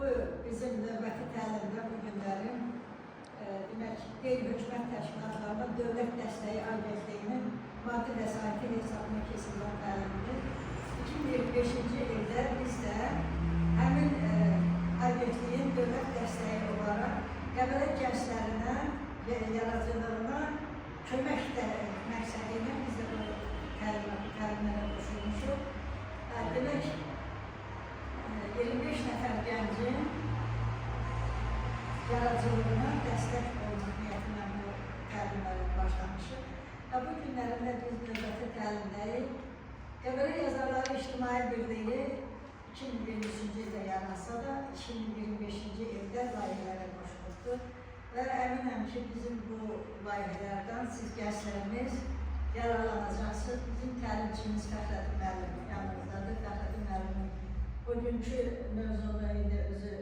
Bu bizim növbəti təlimdə bu günlərin demək, qeyri-hökumət təşkilatlarına Dövlət Dəstəyi Agentliyinin maddi vəsaiti hesabına keçirilən təlimidir. 2025-ci ildə biz də həmin agentliyin dövlət dəstəyi olaraq Qəbələ gənclərinə və yaradıcılığına kömək məqsədi ilə biz də bu təlimlərə qoşulmuşuq. Demək, 25 nəfər gəncin yaradıcılığına dəstək olmaq niyyətinə bu təlimlərə başlamışıq. Bu günlərində biz növbəti təlimdəyik. Qəbələ Yazarları İctimai Birliyi 2023-cü ildə yaransa da 2025-ci ildə layihələrə qoşulubdur. Və əminəm ki, bizim bu layihələrdən siz gənclərimiz yararlanacaqsınız. Bizim təlimçimiz Fəxrəddin müəllim yanımızdadır. Fəxrəddin müəllimin bugünkü mövzunu indi özü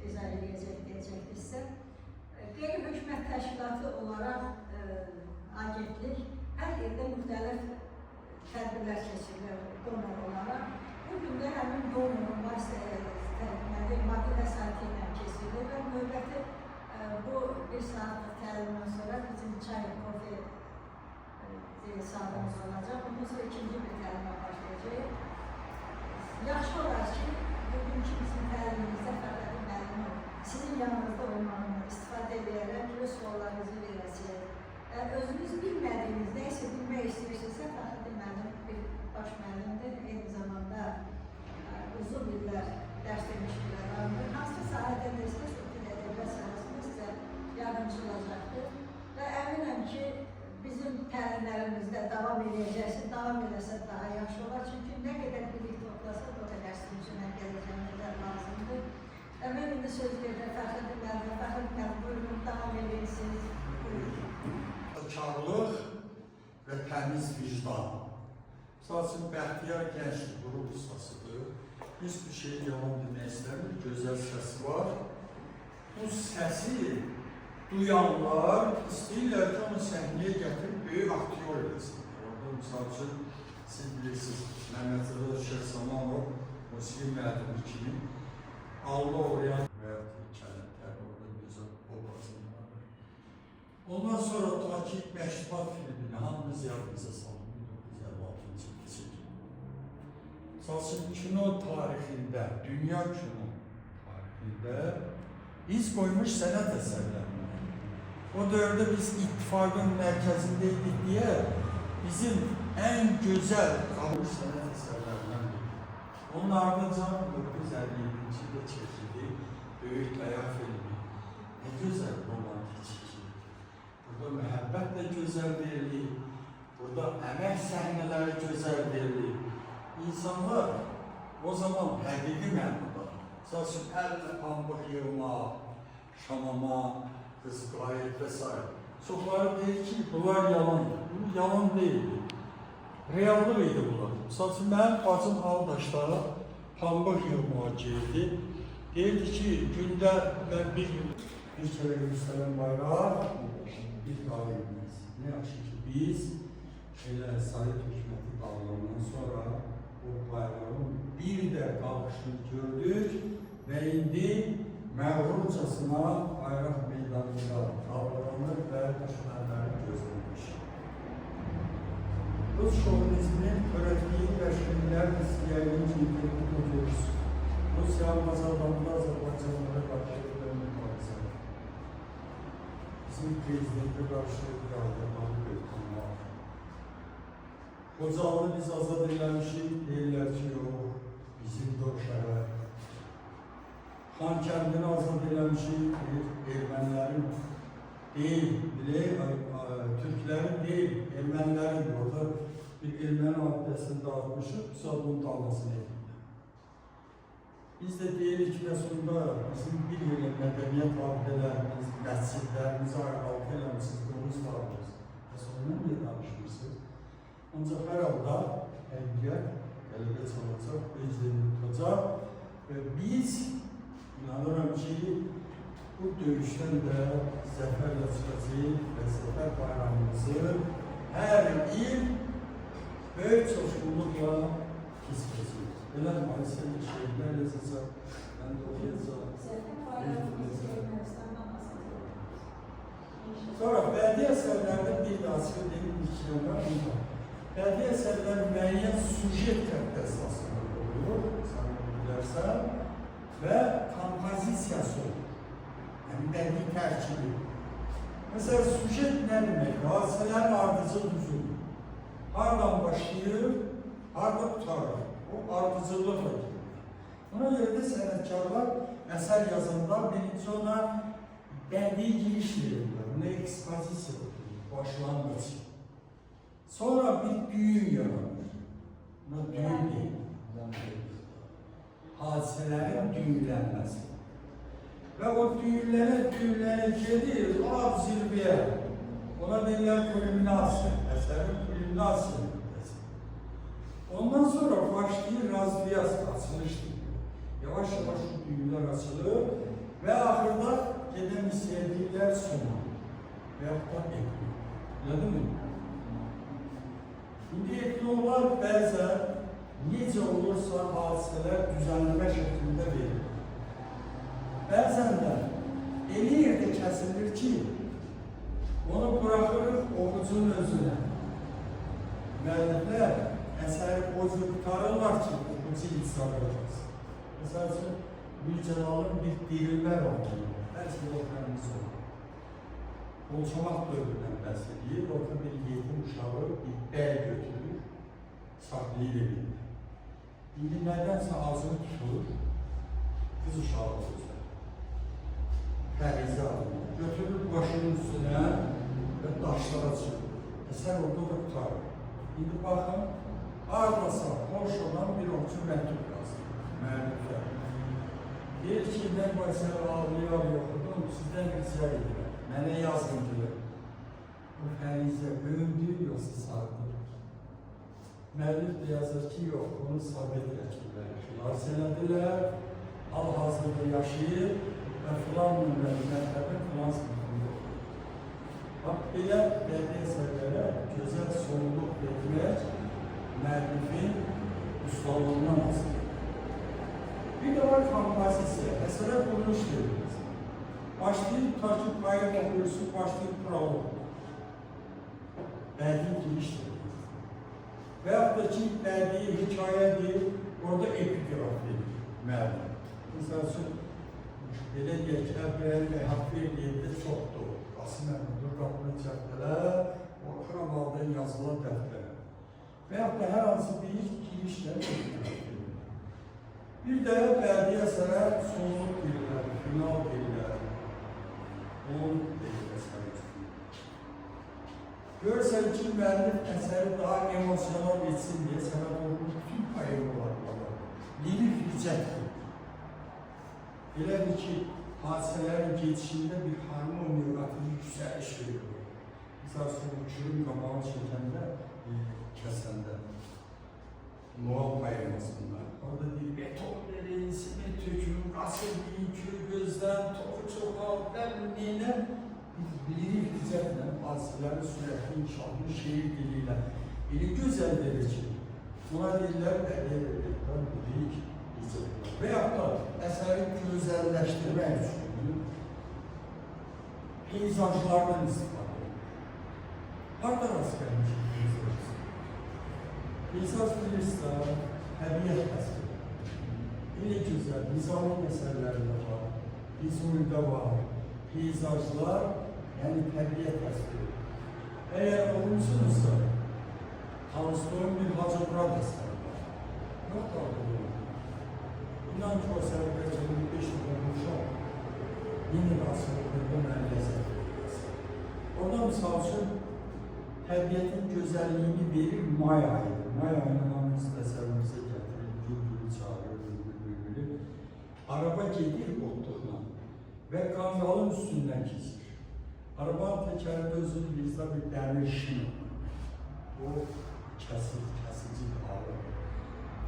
izah edəcəkdirsə, qeyri-hökumət təşkilatı olaraq agentlik hər ildə müxtəlif tədbirlər keçirilir donor olaraq. Bugün də həmin donorun maddi vəsaiti ilə keçirilir və növbəti bu bir saatlıq təlimdən sonra bizim çay, kofe saatımız olacaq. Bundan sonra ikinci bir təlimə başlayacaq. Yaxşı olar ki, bugünkü bizim təlimimizdə Fəxrəddin müəllim sizin yanınızda olmağını istifadə edərək öz suallarınızı verəsiniz. Özünüz bilmədiyiniz, neysə bilmək istəyirsinizsə, Fəxrəddin müəllim bir baş müəllimdir, eyni zamanda uzun illər dərs vermiş bir adamdır. Hansı sahədə nəsə söhbət edilmə sahəsində sizə yardımcı olacaqdır. Və əminəm ki, bizim təlimlərimizdə davam edəcəksiniz, davam edəsə daha yaxşı olar. Çünki nə qədər bilik toplasa, o qədər sizin üçün gələcəyinizlər lazımdır. Mən indi söz verirəm Fəxrəddin müəllimə. Fəxrəddin müəllim, buyurun, davam edirsiniz. Karlıq və təmiz vicdan. Misal üçün, Bəxtiyar Gənclik qrup ustasıdır. Biz bir şey yalan demək istəmir, gözəl səsi var. Bu səsi duyanlar istəyirlər ki, onu səhnəyə gətirib böyük aktyor edəsinlər. Orada misal üçün, siz bilirsiniz, Məhəmməd Şəhsamanov, musiqi müəllimi kimi Allah oraya və kələtlər orada gözəl obrazını var. Ondan sonra Takip Məşrubat filmini hamımız yadımıza salın, 1956-cı ildə çəkildi. Misal üçün, kino tarixində, dünya kino tarixində iz qoymuş sənət əsərləri. O dövrdə biz ittifaqın mərkəzindeydik deyə bizim ən gözəl qalmış sənət əsərlərindən biri. Onun ardınca 1957-ci ildə çəkildi Böyük Dayaq filmi. Ne gözəl romantik çəkildi. Burada məhəbbət də gözəl verilir, burada əmək səhnələri gözəl verilir. İnsanlar o zaman həqiqi mənada, misal üçün, əlinə pambıq yığmaq, şamama, qızqayət və s. Çoxları deyir ki, bunlar yalandır. Bu yalan deyildi. Reallıq idi bunlar. Misal üçün, mənim bacım Ağdaşlara pambıq yığmağa girdi. Deyirdi ki, gündə mən bir kere göstərən bayraq, bir daha yığmaz. Ne yaxşı ki, biz Sovet hökuməti dağılandan sonra o bayrağın bir də qalxışını gördük və indi məğrurcasına bayraq meydanında qaldırılır və düşmənləri gözləmiş. Rus şovinizmin törətdiyi vəhşilər istəyəyin kimi tutuyoruz. Rusiya Azərbaycanda Azərbaycanlara qarşı edilen mübarizədir. Bizim prezidentə qarşı yargılanan qeytanlar. Xocalı biz azad eləmişik, deyirlər ki, yox, bizim də o şəhər. Xankəndini azad eləmişik, ermənilərin deyil, Türklərin deyil, ermənilərin orada bir erməni abidəsini dağıtmışıq, biz bunun dalmasını edirlər. Biz də deyirik ki, sonunda bizim bir yerlə mədəniyyət abidələrimiz, məscidlərimizi altı eləmişsiniz, qolumuz dağılmışsınız. Ondan niyə danışmışsınız? Ancaq hər halda həqiqət qələbə çalacaq, özlərini tutacaq və biz inanıram ki, bu döyüşdən də zəfərlə çıxacaq və zəfər bayramımızı hər il böyük coşqunluqla keçirəcək. Belə mühasirəli şeylər yazacaq, mən də oxuyacaq. açıq deyil, işləyənlər bunlar. Bədii əsərlər müəyyən sujet tərəfdə əsasında olur, sən bilərsən, və kompozisiyası olur. Yəni, bədii tərkibi. Məsələn, sujet nə demək? Hadisələrin ardıcıl düzülür. Hardan başlayır, harada tutarır. O ardıcıllıqla gedir. Ona görə də sənətkarlar əsər yazanda birinci ona bədii giriş verirlər. Buna ekspozisiya olur, başlanğıc. Sonra bir düyün yaranır. Buna düyün deyil. Hadisələrin düyünlənməsi. Və o düyünlənə gedir, ab zirvəyə. Ona deyirlər kulminasiya, əsərin kulminasiya nöqtəsi. Ondan sonra başlayır razviyas, açılışdır. Yavaş-yavaş bu düyünlər açılır və axırda gedən istəyirlər sonu və yaxud da ekli. Anladın mı? İndi eklonlar bəzən necə olursa hadisələr düzənləmə şəklində verilir. Bəzən də eli yerdə kəsilir ki, onu bırakırıq oxucunun özünə. Müəlliflər əsəri o cür tutarırlar ki, oxucu icra edəcək. Məsəl üçün, Gülcəlalın bir dirilmə var. Bəlkə də o təmiz olur. Qolçamaq dövründən bəhs edir. Orada bir yetim uşağı bir bəy götürür, saxlayır evində. İndi nədənsə ağzını tutur, qız uşağı olacaq. Fərizə alır. Götürür başının üstünə və daşlara çıxır. Əsər orada da tutarır. İndi baxın, ardasa Polşadan bir oxucu məktub yazır. Müəlliflər. Deyir ki, mən bu əsəri ağlayar yoxudum, sizdən rica edirəm. Mənə yazın ki, bu Fərizə böyündür, yoxsa sardır. Müəllif də yazır ki, yox, bunu Sovet rəkibləri xilas elədilər, hal-hazırda yaşayır və filan nömrəli məktəbin filan sınıfında olur. Bax, belə bədii əsərlərə gözəl sonluq vermək müəllifin ustalığından asılır. Bir də var kompozisiya, əsərə quruluş verilir. Başlayıb, tutar ki, poem oxuyursun, başlayıb prolog. Bədii giriş verilir. Və yaxud da ki, bədii hikayedir, orada epigraf verilir, müəllim. Məsəl üçün, belə deyək ki, Əbrəl bəy haqq verdiyində çoxdur. Qasım Əhmədur, qapını cəbdələr, Orxan Amaldan yazılan dəftərə. Və yaxud da hər hansı bir girişlə epigraf verilir. Bir də bədii əsərə sonluq verirlər, final verirlər. Onun verir əsəri üstünür. Görürsən ki, müəllif əsəri daha emosional etsin deyə səbəb olmuş bütün poemalar var. Lirik ricətdir. Belədir ki, hadisələrin geçişində bir harmoniyatik yüksəliş verilir. Misal üçün, uçurum qabağı çəkəndə, kəsəndə, Noel poemasında. Orada deyir, beton verin, simit tökün, qasır deyin, köy gözdən, toxu çoxal, nəminə bir lirik ricətlə, hadisələrin sürətli inşallı şehir diliyle elə gözəl verir ki, buna deyirlər, ədəbiyyatdan lirik ricətlər. Və yaxud da əsəri gözəlləşdirmək üçün peyzajlardan istifadə edir. Harada rast gəlmiş peyzaj? Peyzaj bilirsə, təbiət əsəri. Elə gözəl, nizami əsərlərində var, Füzulida var, peyzajlar, yəni təbiət əsəri. Əgər olmuşsunuzsa, Tolstoy'un bir Hacıbrad əsəri var. Yox da olur. İnan ki, o əsərdə 25 il olmuşam, yeni asırlıqda mənə ləzzət verir. Orada misal üçün, təbiətin gözəlliyini verir may ayıdır. May ayının hamısı əsərimizə gətirir, bülbülü çağırır, bülbülü. Araba gedir otluqla və qanqalın üstündən keçir. Arabanın təkərində özünü bilirsə bir dəmir şin. O kəsici ağır.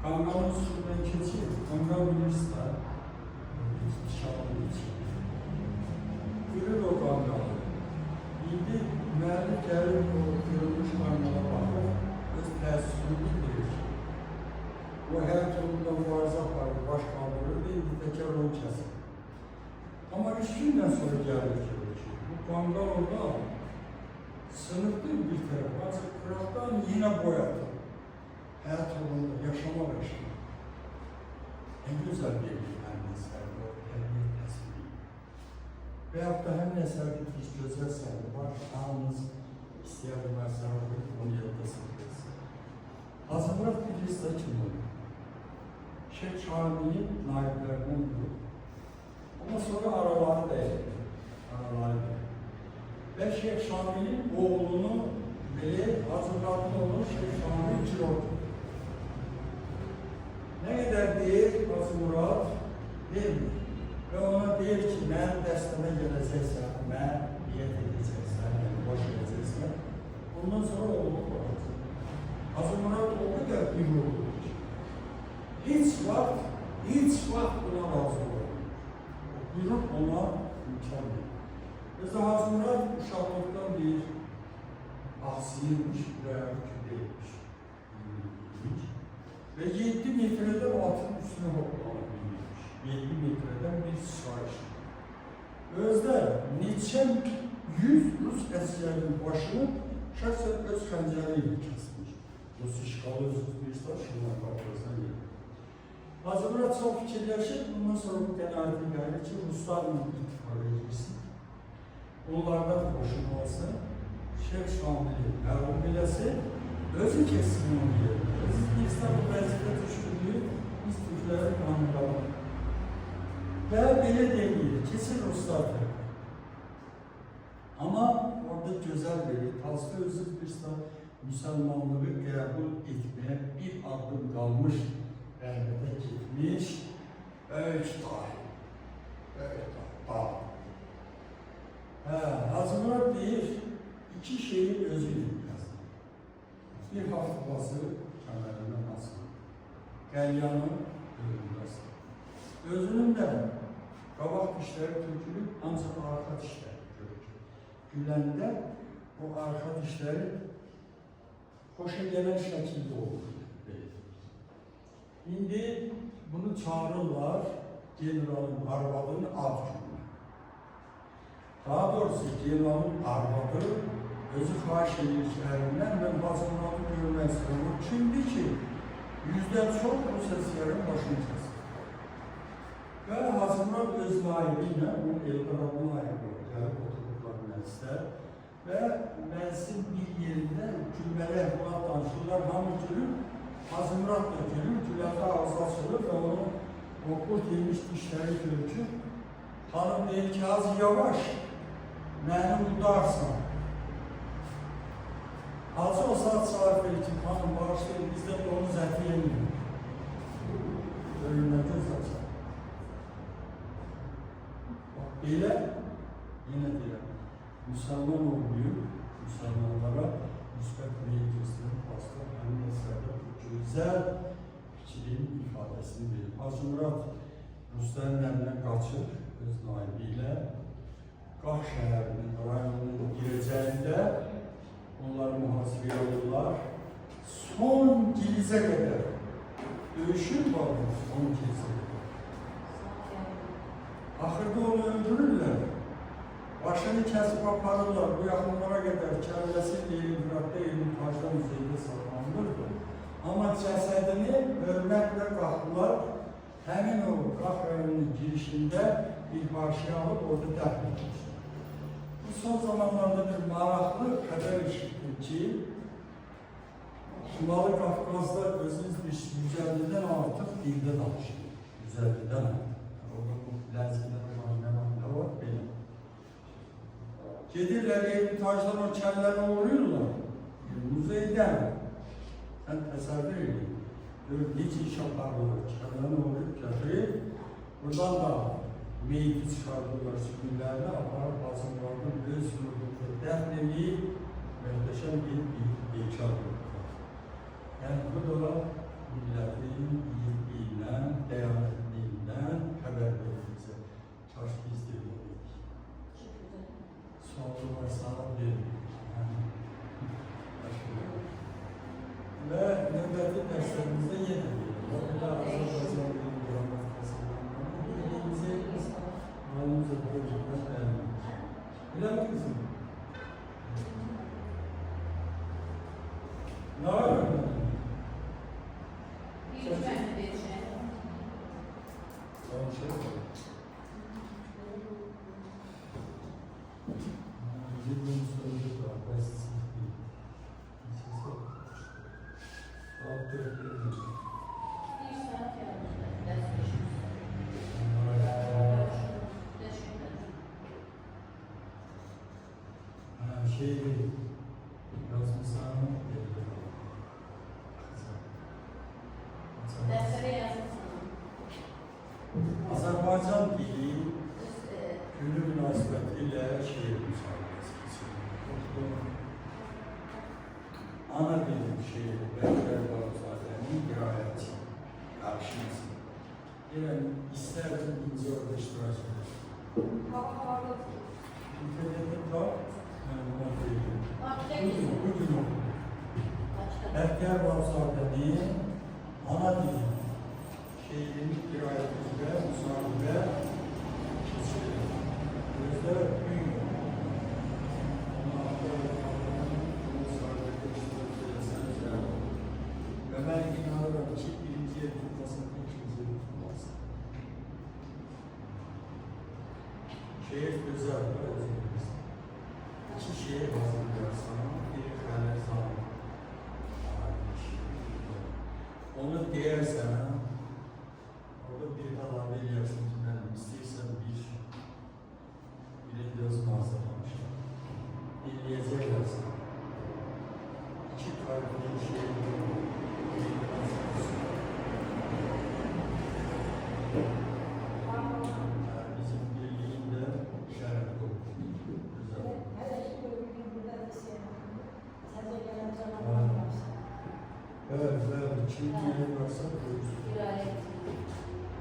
Qanqalın üstündən keçir, qanqal bilirsə, şahını içir. Görür o qanqalı. İndi müəllif gəlir o görülmüş qanqala baxır, öz təəssübünü bildirir ki, o həyat yolunda mübarizə aparır, baş kaldırır ve indi təkər onu kəsir. Amma 3 gündən sonra gəlir ki, bu qanqal orada sınıflı bir taraf. Ancak kırıktan yine boyadı. Hayat yolunda yaşamak için. En güzel bir hem eseri var, hem bir tesiri. Veyahut da hem eseri bir güzel sergi var. Yalnız isteyen varsa onu yadasınız. Hazırlık bir liste kim olur? Şeyh Şami'nin naiplerinden biri. Ondan sonra araları değil. Araları değil. Ve Şeyh Şami'nin oğlunu bile hazırladığı olur Şeyh Şami Cirot'u. Ne kadar deyir Hacı Murad değil mi? Ve ona deyir ki ben dəstəmə gələcəksən, mən niyet edəcəksən, yani boş edəcəksən. Ondan sonra oğlu olacaq. Hacı Murad o kadar bir olur ki hiç vaxt buna razı olur. Buyurup ona imkan verir. Mesela Hacı Murad uşaqlıqdan bir asiymiş və küdeymiş. Ve 7 metreden atın üstüne hoplanabilmiş. 7 metreden bir sıçrayış. Özde neçə 100 Rus əsgərinin başını şəxsən öz xəncəriyle kesmiş. Rus işğalı özü bir staşınlar qarşılasına gelir. Hacı Murad çok fikirləşir, bundan sonra bu qənaəti gəlir ki, Ruslarla ittifak edilsin. Onlardan boşun olsun, Şeyh Şamil'i məğlub eləsin, özü kessin onu yerine. Özü İstanbul vəziyyətə düşdüyü biz Türklərin kanında var. Və belə deyil, kesin Ruslardır. Ama orada güzel bir, Tolstoy özü bir Müslümanlığı qəbul etmeye bir adım kalmış, rəhbətə getmiş, böyük dahi, Hacı Murad deyir, iki şeyi özüyle yazdı. Bir hafifası kəmərindən asılı, qəlyanın önündə asılı. Özünün də qabaq dişləri tökülüb, ancaq arxa dişləri görür. Güləndə o arxa dişləri xoşa gələn şəkildə olur. İndi bunu çağırırlar generalın arvadının ad günü. Daha doğrusu generalın arvadı özü xahiş edir ki, ərindən mən Hacı Muradı görmək istiyorum. Kimdir ki, yüzdən çox Rus əsgərin başını kəsir. Və Hacı Murad öz naibi ilə, onun Elqarabın naibi gəlib otururlar məclisdə və məclisin bir yerində gülməli əhvalat danışırlar, hamı gülür, Hacı Murad da gülür, güləndə ağzı açılır və onu okul yemiş dişləri görükür. Hanım deyir ki, az yavaş, məni udarsan. Hacı o saat cavab verir ki, hanım bağışlayın, bizdə donuz əti yemiyor. Ölümdə göz açar. Bak belə, yine deyirəm, Müslüman olmayıb, Müslümanlara müsbət meyil göstərib, hasta həmin əsərdə bu güzel fikrin ifadesini verir. Hacı Murad Rusların əlinə qaçır öz naibi ilə, Qax şəhərinin, rayonunun girəcəyində onlar mühasibə olurlar. Son gilizə qədər döyüşün vardır, son gilizə qədər. Axırda onu öldürürlər. Başını kəsib aparırlar, bu yaxınlara qədər kəlləsi Leninqradda Ermitacda müzeydə saxlanılırdı. Amma cəsədini hörmətlə qalxdılar, həmin o Qax rayonunun girişində bir parçaya alıb orada dəfn etmişler. Bu son zamanlarda bir maraqlı xəbər eşitdim ki, Şimali Qafqazda özünüz bir 150'den artıq dildə danışır. 150'den artıq. Orada bu ləzgidə var, nə var, benim. Gedirlər, Ermitacdan o kəllərini uğruyurlar. Muzeydən. Sən təsəvvür edin. Necə iş aparılır, kəllərini uğruyub gətirib. Buradan da meyiti çıxardırlar, sürgünlərini aparıb Hacı Muradın öz yurdunda dəfn edib möhtəşəm bir heykəl qurdular. Yəni bu da millətin iyiliyindən, dəyanətliyindən xəbər verir bizə. Kaş biz de dedik. Suallı var, sana verir. Və növbəti dərslərimizdə yenə verir. Azərbaycan dilinin qramatикasından elimizi halımıza qoyacaqlar, əlimimiz. Bilə mi kızım? ile şiir müsaadesi kesildi. Ana dilim şiiri Bəkər Bağzadənin qiraəti qarşınızda. Yəni, istərdim incə orada iştirak edir. İnternette var, mən buna deyim. Bugün okudum. Bəkər Bağzadənin ana dilim şiirini qiraətimizdə müsahibə keçirir. Gözlər gün yok. Ona ve ben inanıyorum ki birinciye tutmasın, ikinciye tutmasın. Şehir güzel, özümüz. İki şehir hazırlarsan, biri kaler zaman. Onu değersen, orada bir daha biliyorsun ki ben isteysen bir yazım hazırlamışım. Dinleyeceklersin. İki farklı şehir bizim birliğinde şeref oldu. Güzel. Evet, evet. Kim yeri varsa görürsün.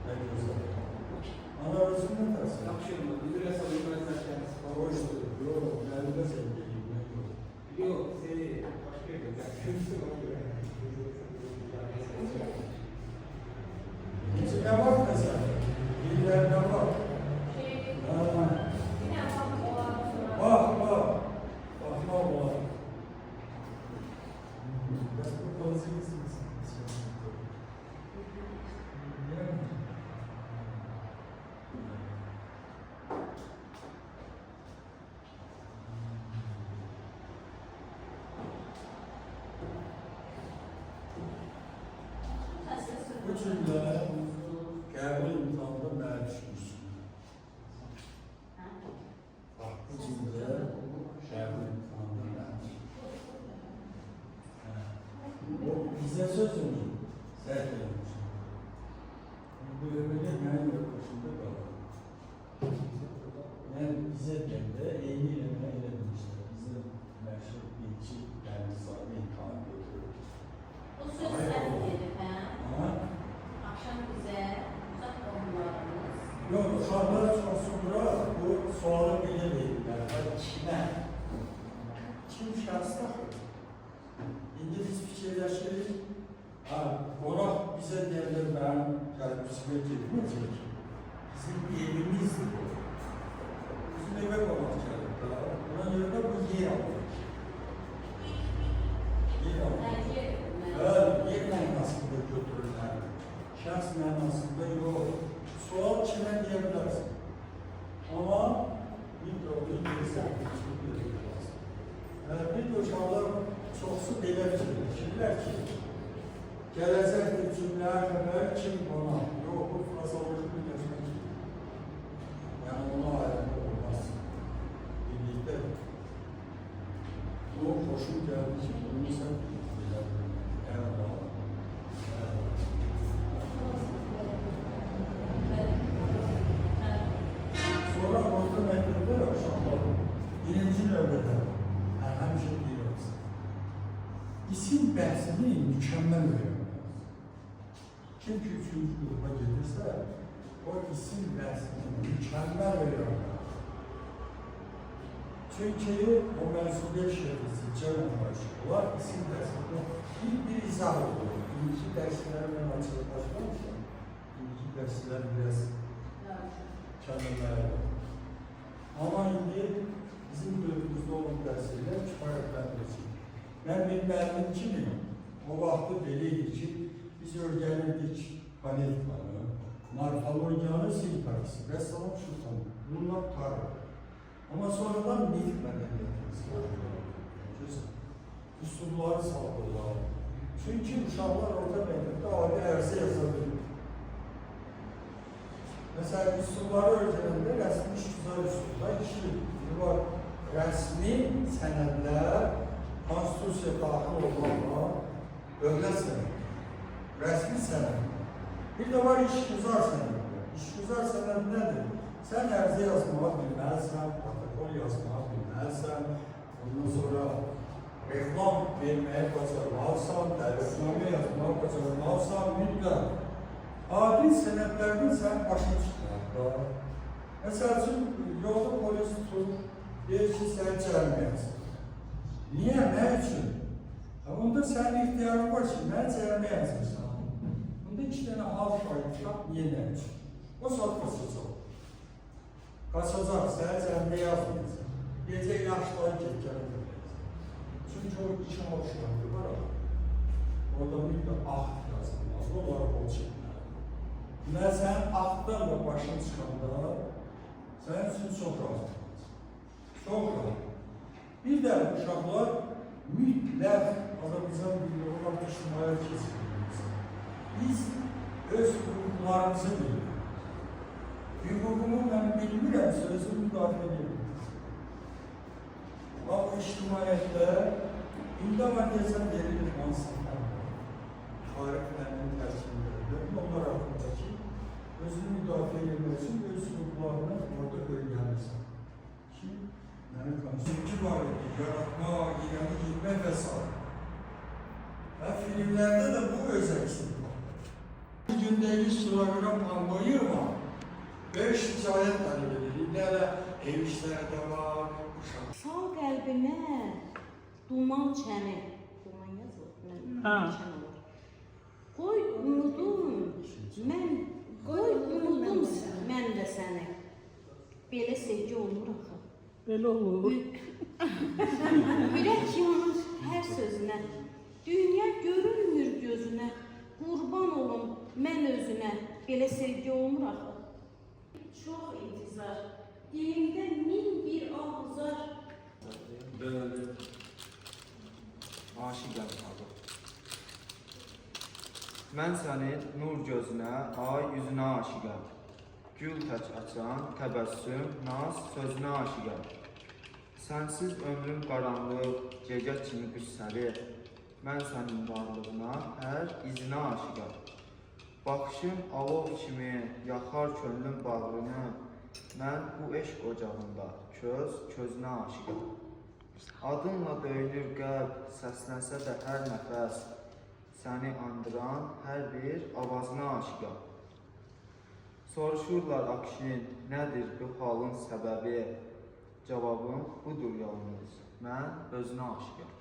Ne güzel. Ana arasın ne dersin? Yakışıyor mu? Bir lira salıyorum ben zaten. Hoştu. Yok, geldi sen geleyim. Yok, seni başka yerde yakışıyorsun ona göre. İçine bak mesela. Dillerine bak. Bak, bak. Bakma bak. Ben bu kalıcı mısınız? Bu cümle qəbul imtihanında mənə düşmüşsün. Bak, bu cümle qəbul imtihanında mənə düşmüşsün. O bizə sözümü səhv edilmişsin. Bu ömrüdə mənim yokuşumda qalır. Yəni bizə gəndə eyni ilə mənə elə demişlər. Bizə məşhur bilgi dəniz sahibi imtihan götürür. O söz sen dedin, ha? Ama Akşam bize uzak olmalarımız. yok, uşaqlar çox sonra bu sualı belə verirlər. Kimə? Kim şəxsdir? İndi biz fikirləşirik. Qonaq bizə deyirlər, mənim qəlbimizə getməyəcək. Bizim evimizdir bu. Bizim evə qonaq gəlir. Buna görə bu yer alır. Yer alır. Bence Yer mənasında götürürlər. Şəxs mənasında yox. Sual kimə deyə bilərsin? Amma bir də onu yersən, bir də uşaqlar çoxsu belə fikirlər ki, gələcək bir cümləyə qədər kim qonaq? Yox, bu frazalıqı birləşmək ki. Yəni ona ayrılıq olmaz. Birlikdə. O xoşum gəldi ki, bunu sən belə sonra orta məktəbdə uşaqlar birinci növbədə həmişə deyiyoruz. İsim bəhsini mükəmməl öyrənmək. Kim ki üçüncü qrupa gedirsə, o isim bəhsini mükəmməl öyrənmək. Çünki o məsuliyyət şərisi cəmləmək olar, isim bəhsini bir izah olur. İndiki dərsləri mən açıqlaşmışam. İndiki dərslər biraz kəlmələr. Amma indi bizim dövrümüzdə olan dərslər kifayətləndirsin. Mən bir müəllim kimi o vaxtı belə idi ki, biz öyrənirdik fonetikları, morfologiyanı, sintaksi və salam şutan. Bunlar tutarıq. Amma sonradan nitq mədəniyyətimiz var. Üsulları sağlayırlar. Çünki uşaqlar orta məktəbdə adi ərzə yaza bilir. Mesela üsulları öyrənəndə rəsmi işgüzar üsulda iki var. Rəsmi sənədlər, konstitusiya daxil olmaqla dövlət sənədi. Rəsmi sənəd. Bir də var işgüzar sənədlər. İşgüzar sənəd nədir? Sən ərizə yazmağı bilməlisən, protokol yazmağı bilməlisən, ondan sonra reklam verməyə bacarmalısan, dəvətnamə yazmağı bacarmalısan, mütləq. Adi sənədlərdən sən başa çıxmaq. Məsəl üçün, yolda polis tutur, deyir ki, sən cəriməyəsin. Niyə, nə üçün? Onda sənin ixtiyarın var ki, mən cəriməyəsin. Onda 2 dənə hal şahid yap, niyə nə üçün? O saat qaçacaq. Qaçacaq, sənə cərimə yazmayacaq. Gecə yaşları keçərək edəcək. Çünki o 2 hal şahidi var ama. Orada mütləq axt yazılmaz, onları bol çəkməli. Mən sənin aktdan da başın çıxanda, sənin üçün çox rahat olacaq. Çox rahat. Bir də uşaqlar mütləq Azərbaycan dilini olaraq ictimaya keçirilməliyiz. Biz öz hüquqlarımızı bilirik. Hüququmu mən bilmirəm, sözü müdafiə edirəm. Bax, ictimaiyyətdə indi mən desəm verilir hansılar. Tariflərinin tərkibində onlar haqqındakı özünü müdafiə etmək üçün öz hüquqlarını orada öyrənirsən. Ki, mənim konstitusiya var idi, yaratmaq, irəni girmək və s. Və filmlərdə də bu öz əksini var. Bir gündəlik Suraviram Pambayırma 5 ticarət tələb edir. İndələ ev işlərdə var, uşaq. Sal qəlbimə duman çəni. Duman yazılır. Çən olur. Qoy unudum mən də səni. Belə sevgi olmur axı. Belə olur. Ürək yanır hər sözünə. Dünya görünmür gözünə. Qurban olum mən özünə. Belə sevgi olmur axı. Çox intizar. Dilimdə min bir ahuzar. Böyle aşıqam tabi. Mən sənin nur gözünə, ay yüzünə aşıqam. Gül tək açan, təbəssüm, naz sözünə aşıqam. Sənsiz ömrüm qaranlıq, gecə kimi qüssəli. Mən sənin varlığına, hər izinə aşıqam. Baxışın alov kimi yaxar könlüm bağrını. Mən bu eşq ocağında közünə aşıqam. Adınla döyünür qəlb, səslənsə də hər nəfəs. Səni andıran hər bir avazına aşıqam. Soruşurlar Akşin, nədir bu halın səbəbi? Cavabım budur yalnız, mən özünə aşıqam.